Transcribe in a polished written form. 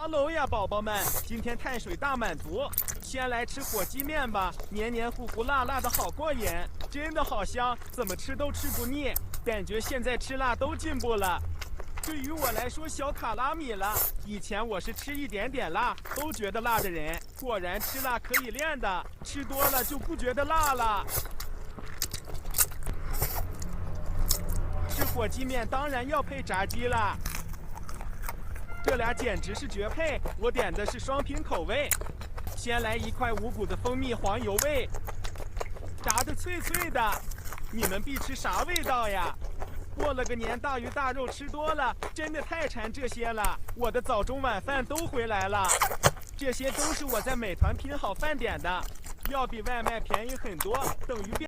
Hello 呀，宝宝们，今天碳水大满足，先来吃火鸡面吧，黏黏糊糊、辣辣的好过瘾，真的好香，怎么吃都吃不腻，感觉现在吃辣都进步了。对于我来说，小卡拉米了。以前我是吃一点点辣都觉得辣的人，果然吃辣可以练的，吃多了就不觉得辣了。吃火鸡面当然要配炸鸡了。这俩简直是绝配，我点的是双拼口味。先来一块无骨的蜂蜜黄油味，炸得脆脆的。你们必吃啥味道呀？过了个年，大鱼大肉吃多了，真的太馋这些了。我的早中晚饭都回来了，这些都是我在美团拼好饭点的，要比外卖便宜很多，等于变。